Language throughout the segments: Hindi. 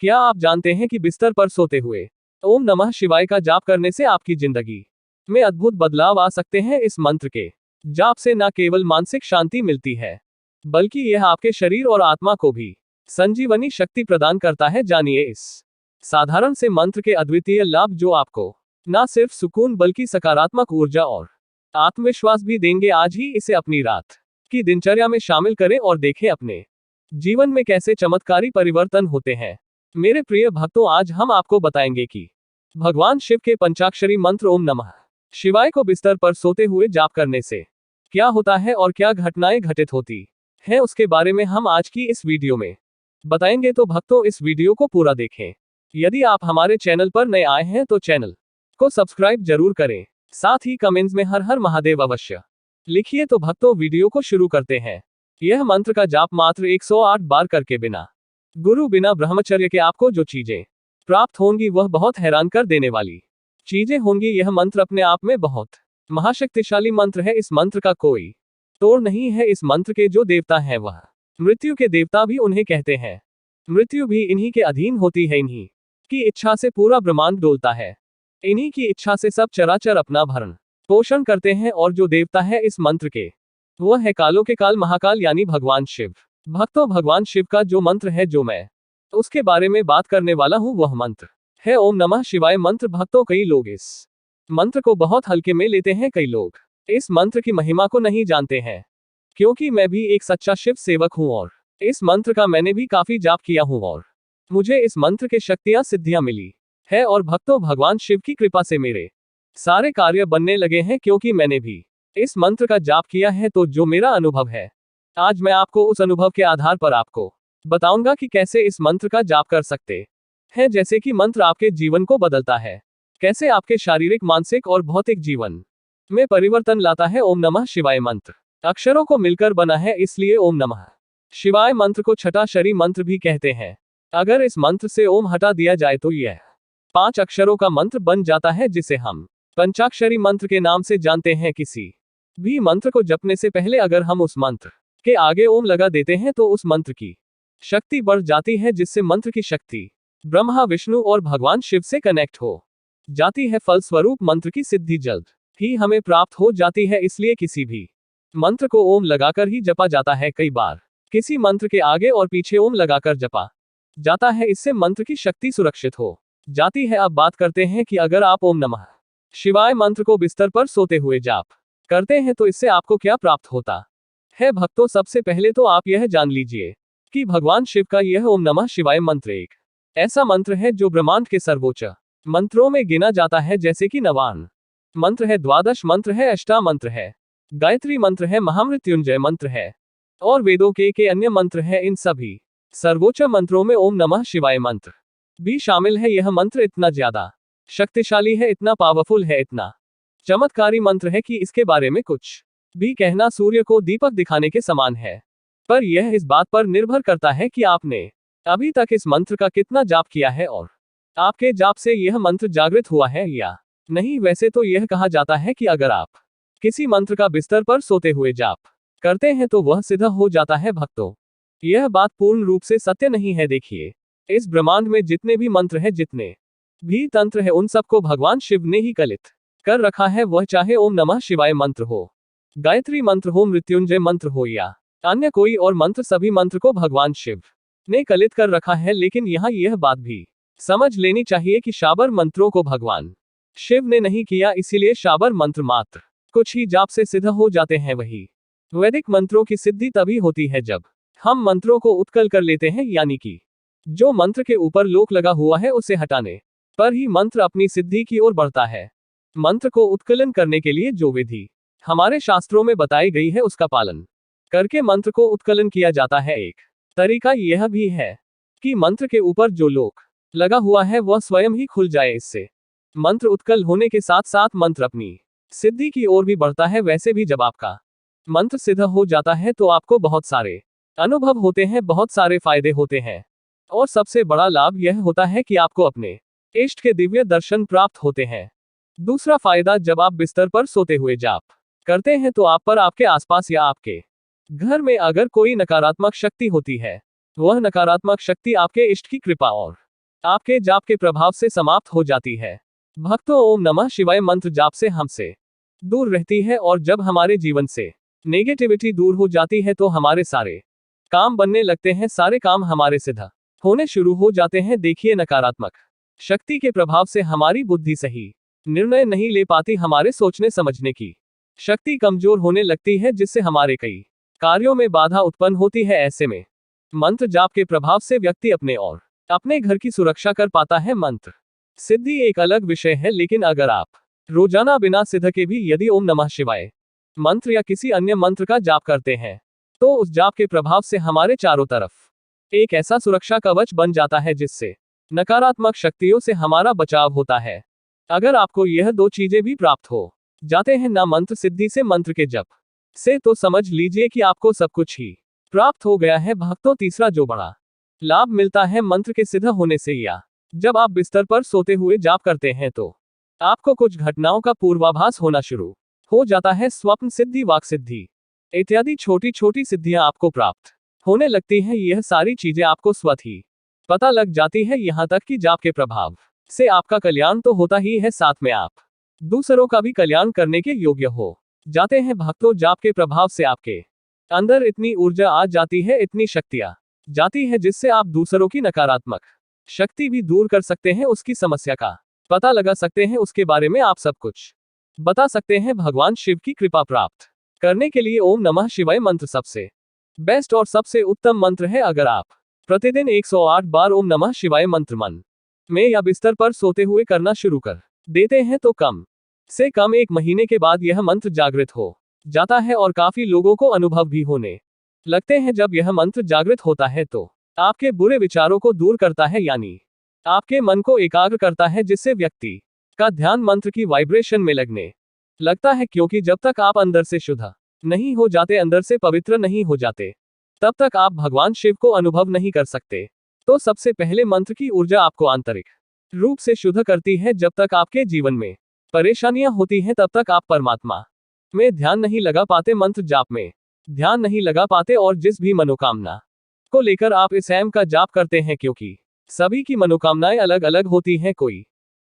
क्या आप जानते हैं कि बिस्तर पर सोते हुए ओम नमः शिवाय का जाप करने से आपकी जिंदगी में अद्भुत बदलाव आ सकते हैं। इस मंत्र के जाप से न केवल मानसिक शांति मिलती है, बल्कि यह आपके शरीर और आत्मा को भी संजीवनी शक्ति प्रदान करता है। जानिए इस साधारण से मंत्र के अद्वितीय लाभ जो आपको न सिर्फ सुकून बल्कि सकारात्मक ऊर्जा और आत्मविश्वास भी देंगे। आज ही इसे अपनी रात की दिनचर्या में शामिल करें और देखें अपने जीवन में कैसे चमत्कारी परिवर्तन होते हैं। मेरे प्रिय भक्तों, आज हम आपको बताएंगे कि भगवान शिव के पंचाक्षरी मंत्र ओम नमः शिवाय को बिस्तर पर सोते हुए जाप करने से क्या होता है और क्या घटनाएं घटित होती हैं, उसके बारे में हम आज की इस वीडियो में बताएंगे। तो भक्तों, इस वीडियो को पूरा देखें। यदि आप हमारे चैनल पर नए आए हैं तो चैनल को सब्सक्राइब जरूर करें, साथ ही कमेंट्स में हर हर महादेव अवश्य लिखिए। तो भक्तों, वीडियो को शुरू करते हैं। यह मंत्र का जाप मात्र 108 बार करके बिना गुरु बिना ब्रह्मचर्य के आपको जो चीजें प्राप्त होंगी वह बहुत हैरान कर देने वाली चीजें होंगी। यह मंत्र अपने आप में बहुत महाशक्तिशाली मंत्र है। इस मंत्र का कोई तोड़ नहीं है। इस मंत्र के जो देवता हैं वह मृत्यु के देवता भी उन्हें कहते हैं। मृत्यु भी इन्हीं के अधीन होती है। इन्हीं की इच्छा से पूरा ब्रह्मांड डोलता है। इन्हीं की इच्छा से सब चराचर अपना भरण पोषण करते हैं। और जो देवता है इस मंत्र के वह है कालों के काल महाकाल यानी भगवान शिव। भक्तों, भगवान शिव का जो मंत्र है जो मैं उसके बारे में बात करने वाला हूं वह मंत्र है ओम नमः शिवाय मंत्र। भक्तों, कई लोग इस मंत्र को बहुत हल्के में लेते हैं। कई लोग इस मंत्र की महिमा को नहीं जानते हैं। क्योंकि मैं भी एक सच्चा शिव सेवक हूं और इस मंत्र का मैंने भी काफी जाप किया हूं और मुझे इस मंत्र के शक्तियां सिद्धियां मिली है। और भक्तों, भगवान शिव की कृपा से मेरे सारे कार्य बनने लगे हैं, क्योंकि मैंने भी इस मंत्र का जाप किया है। तो जो मेरा अनुभव है, आज मैं आपको उस अनुभव के आधार पर आपको बताऊंगा कि कैसे इस मंत्र का जाप कर सकते हैं। जैसे कि मंत्र आपके जीवन को बदलता है, कैसे आपके शारीरिक, मानसिक और भौतिक जीवन में परिवर्तन लाता है। ओम नमः शिवाय मंत्र अक्षरों को मिलकर बना है, इसलिए ओम नमः शिवाय मंत्र को छठाक्षरी मंत्र भी कहते हैं। अगर इस मंत्र से ओम हटा दिया जाए तो यह 5 अक्षरों का मंत्र बन जाता है, जिसे हम पंचाक्षरी मंत्र के नाम से जानते हैं। किसी भी मंत्र को जपने से पहले अगर हम उस मंत्र के आगे ओम लगा देते हैं तो उस मंत्र की शक्ति बढ़ जाती है, जिससे मंत्र की शक्ति ब्रह्मा, विष्णु और भगवान शिव से कनेक्ट हो जाती है। फलस्वरूप मंत्र की सिद्धि जल्द ही हमें प्राप्त हो जाती है। इसलिए किसी भी मंत्र को ओम लगाकर ही जपा जाता है। कई बार किसी मंत्र के आगे और पीछे ओम लगाकर जपा जाता है, इससे मंत्र की शक्ति सुरक्षित हो जाती है। अब बात करते हैं कि अगर आप ओम नमः शिवाय मंत्र को बिस्तर पर सोते हुए जाप करते हैं तो इससे आपको क्या प्राप्त होता है। भक्तों, सबसे पहले तो आप यह जान लीजिए कि भगवान शिव का यह ओम नमः शिवाय मंत्र एक ऐसा मंत्र है जो ब्रह्मांड के सर्वोच्च मंत्रों में गिना जाता है। जैसे कि नवान मंत्र है, द्वादश मंत्र है, अष्टा मंत्र है, गायत्री मंत्र है, महामृत्युंजय मंत्र है और वेदों के अन्य मंत्र है। इन सभी सर्वोच्च मंत्रों में ओम नमः शिवाय मंत्र भी शामिल है। यह मंत्र इतना ज्यादा शक्तिशाली है, इतना पावरफुल है, इतना चमत्कारी मंत्र है कि इसके बारे में कुछ भी कहना सूर्य को दीपक दिखाने के समान है। पर यह इस बात पर निर्भर करता है कि आपने अभी तक इस मंत्र का कितना जाप किया है और आपके जाप से यह मंत्र जागृत हुआ है या नहीं। वैसे तो यह कहा जाता है कि अगर आप किसी मंत्र का बिस्तर पर सोते हुए जाप करते हैं तो वह सिद्ध हो जाता है। भक्तों, यह बात पूर्ण रूप से सत्य नहीं है। देखिए, इस ब्रह्मांड में जितने भी मंत्र है, जितने भी तंत्र है, उन सबको भगवान शिव ने ही कलित कर रखा है। वह चाहे ओम नमः शिवाय मंत्र हो, गायत्री मंत्र हो, मृत्युंजय मंत्र हो या अन्य कोई और मंत्र, सभी मंत्र को भगवान शिव ने कलित कर रखा है। लेकिन यहाँ यह बात भी समझ लेनी चाहिए कि शाबर मंत्रों को भगवान शिव ने नहीं किया, इसीलिए शाबर मंत्र मात्र कुछ ही जाप से सिद्ध हो जाते हैं। वही वैदिक मंत्रों की सिद्धि तभी होती है जब हम मंत्रों को उत्कल कर लेते हैं, यानी कि जो मंत्र के ऊपर लोक लगा हुआ है उसे हटाने पर ही मंत्र अपनी सिद्धि की ओर बढ़ता है। मंत्र को उत्कलन करने के लिए जो विधि हमारे शास्त्रों में बताई गई है उसका पालन करके मंत्र को उत्कलन किया जाता है। एक तरीका यह भी है कि मंत्र के ऊपर जो लोक लगा हुआ है वह स्वयं ही खुल जाए। इससे मंत्र उत्कल होने के साथ साथ मंत्र अपनी सिद्धि की ओर भी बढ़ता है। वैसे भी जब आपका मंत्र सिद्ध हो जाता है तो आपको बहुत सारे अनुभव होते हैं, बहुत सारे फायदे होते हैं और सबसे बड़ा लाभ यह होता है कि आपको अपने इष्ट के दिव्य दर्शन प्राप्त होते हैं। दूसरा फायदा, जब आप बिस्तर पर सोते हुए जाप करते हैं तो आप पर, आपके आसपास या आपके घर में अगर कोई नकारात्मक शक्ति होती है, वह नकारात्मक शक्ति आपके इष्ट की कृपा और आपके जाप के प्रभाव से समाप्त हो जाती है। भक्तों, ओम नमः शिवाय मंत्र जाप से हमसे दूर रहती है, और जब हमारे जीवन से नेगेटिविटी दूर हो जाती है तो हमारे सारे काम बनने लगते हैं, सारे काम हमारे सिद्ध होने शुरू हो जाते हैं। देखिए, नकारात्मक शक्ति के प्रभाव से हमारी बुद्धि सही निर्णय नहीं ले पाती, हमारे सोचने समझने की शक्ति कमजोर होने लगती है, जिससे हमारे कई कार्यों में बाधा उत्पन्न होती है। ऐसे में मंत्र जाप के प्रभाव से व्यक्ति अपने और अपने घर की सुरक्षा कर पाता है। मंत्र सिद्धि एक अलग विषय है, लेकिन अगर आप रोजाना बिना सिद्ध के भी यदि ओम नमः शिवाय मंत्र या किसी अन्य मंत्र का जाप करते हैं, तो उस जाप के प्रभाव से हमारे चारों तरफ एक ऐसा सुरक्षा कवच बन जाता है, जिससे नकारात्मक शक्तियों से हमारा बचाव होता है। अगर आपको यह दो चीजें भी प्राप्त हो जाते हैं ना, मंत्र सिद्धि से, मंत्र के जप से, तो समझ लीजिए कि आपको सब कुछ ही प्राप्त हो गया है। भक्तों, तीसरा जो बड़ा लाभ मिलता है मंत्र के सिद्ध होने से, या जब आप बिस्तर पर सोते हुए जाप करते हैं, तो आपको कुछ घटनाओं का पूर्वाभास होना शुरू हो जाता है। स्वप्न सिद्धि, वाक सिद्धि इत्यादि छोटी छोटी सिद्धियां आपको प्राप्त होने लगती हैं। यह सारी चीजें आपको स्वतः ही पता लग जाती है। यहां तक कि जाप के प्रभाव से आपका कल्याण तो होता ही है, साथ में आप दूसरों का भी कल्याण करने के योग्य हो जाते हैं। भक्तों, जाप के प्रभाव से आपके अंदर इतनी ऊर्जा आ जाती है, इतनी शक्तियां जाती है, जिससे आप दूसरों की नकारात्मक शक्ति भी दूर कर सकते हैं, उसकी समस्या का पता लगा सकते हैं, उसके बारे में आप सब कुछ बता सकते हैं। भगवान शिव की कृपा प्राप्त करने के लिए ओम नमः शिवाय मंत्र सबसे बेस्ट और सबसे उत्तम मंत्र है। अगर आप प्रतिदिन 108 बार ओम नमः शिवाय मंत्र मन में या बिस्तर पर सोते हुए करना शुरू कर देते हैं, तो कम से कम 1 महीने के बाद यह मंत्र जागृत हो जाता है, और काफी लोगों को अनुभव भी होने लगते हैं। जब यह मंत्र जागृत होता है तो आपके बुरे विचारों को दूर करता है, यानी आपके मन को एकाग्र करता है, जिससे व्यक्ति का ध्यान मंत्र की वाइब्रेशन में लगने लगता है। क्योंकि जब तक आप अंदर से शुद्ध नहीं हो जाते, अंदर से पवित्र नहीं हो जाते, तब तक आप भगवान शिव को अनुभव नहीं कर सकते। तो सबसे पहले मंत्र की ऊर्जा आपको आंतरिक रूप से शुद्ध करती है। जब तक आपके जीवन में परेशानियां होती हैं, तब तक आप परमात्मा में ध्यान नहीं लगा पाते, मंत्र जाप में ध्यान नहीं लगा पाते, और जिस भी मनोकामना को लेकर आप इस एम का जाप करते हैं, क्योंकि सभी की मनोकामनाएं अलग अलग होती हैं। कोई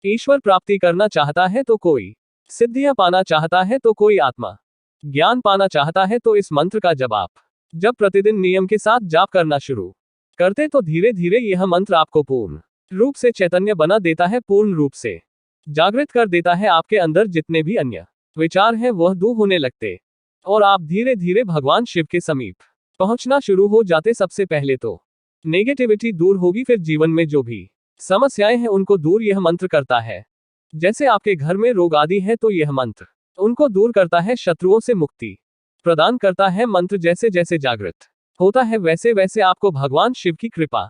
ईश्वर प्राप्ति करना चाहता है, तो कोई सिद्धियां पाना चाहता है, तो कोई आत्मा ज्ञान पाना चाहता है। तो इस मंत्र का जब आप प्रतिदिन नियम के साथ जाप करना शुरू करते, तो धीरे धीरे यह मंत्र आपको पूर्ण रूप से चैतन्य बना देता है, पूर्ण रूप से जागृत कर देता है। आपके अंदर जितने भी अन्य विचार हैं वह दूर होने लगते, और आप धीरे धीरे भगवान शिव के समीप पहुंचना शुरू हो जाते। सबसे पहले तो नेगेटिविटी दूर होगी, फिर जीवन में जो भी समस्याएं हैं उनको दूर यह मंत्र करता है। जैसे आपके घर में रोग आदि है, तो यह मंत्र उनको दूर करता है, शत्रुओं से मुक्ति प्रदान करता है। मंत्र जैसे जैसे जागृत होता है, वैसे वैसे आपको भगवान शिव की कृपा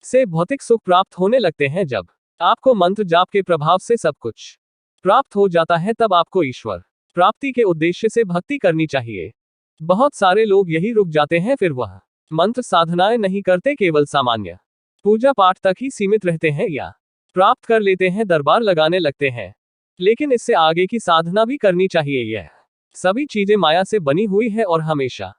से भौतिक सुख प्राप्त होने लगते हैं। जब आपको मंत्र जाप के प्रभाव से सब कुछ प्राप्त हो जाता है, तब आपको ईश्वर प्राप्ति के उद्देश्य से भक्ति करनी चाहिए। बहुत सारे लोग यही रुक जाते हैं, फिर वह मंत्र साधनाएं नहीं करते, केवल सामान्य पूजा पाठ तक ही सीमित रहते हैं, या प्राप्त कर लेते हैं, दरबार लगाने लगते हैं। लेकिन इससे आगे की साधना भी करनी चाहिए। यह सभी चीजें माया से बनी हुई है, और हमेशा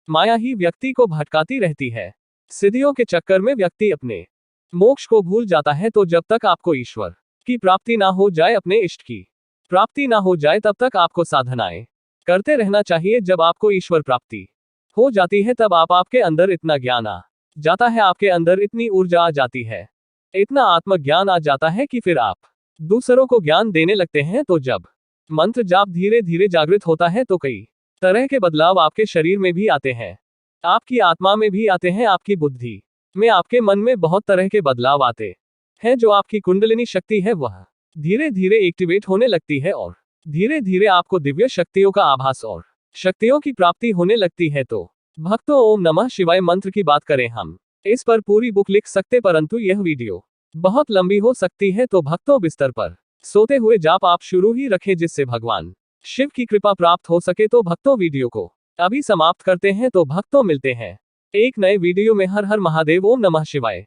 माया ही व्यक्ति को भटकाती रहती है। सिद्धियों के चक्कर में व्यक्ति अपने मोक्ष को भूल जाता है। तो जब तक आपको ईश्वर की प्राप्ति ना हो जाए, अपने इष्ट की प्राप्ति ना हो जाए, तब तक आपको साधनाएं करते रहना चाहिए। जब आपको ईश्वर प्राप्ति हो जाती है, तब आपके अंदर इतना ज्ञान आ जाता है, आपके अंदर इतनी ऊर्जा आ जाती है, इतना आत्मज्ञान आ जाता है कि फिर आप दूसरों को ज्ञान देने लगते हैं। तो जब मंत्र जाप धीरे धीरे जागृत होता है, तो कई तरह के बदलाव आपके शरीर में भी आते हैं, आपकी आत्मा में भी आते हैं, आपकी बुद्धि में, आपके मन में बहुत तरह के बदलाव आते हैं। जो आपकी कुंडलिनी शक्ति है वह धीरे धीरे एक्टिवेट होने लगती है, और धीरे धीरे आपको दिव्य शक्तियों का आभास और शक्तियों की प्राप्ति होने लगती है। तो भक्तों, ओम नमः शिवाय मंत्र की बात करें, हम इस पर पूरी बुक लिख सकते, परंतु यह वीडियो बहुत लंबी हो सकती है। तो भक्तों, बिस्तर पर सोते हुए जाप आप शुरू ही रखें, जिससे भगवान शिव की कृपा प्राप्त हो सके। तो भक्तों, वीडियो को अभी समाप्त करते हैं। तो भक्तों, मिलते हैं एक नए वीडियो में। हर हर महादेव, ओम नमः शिवाय।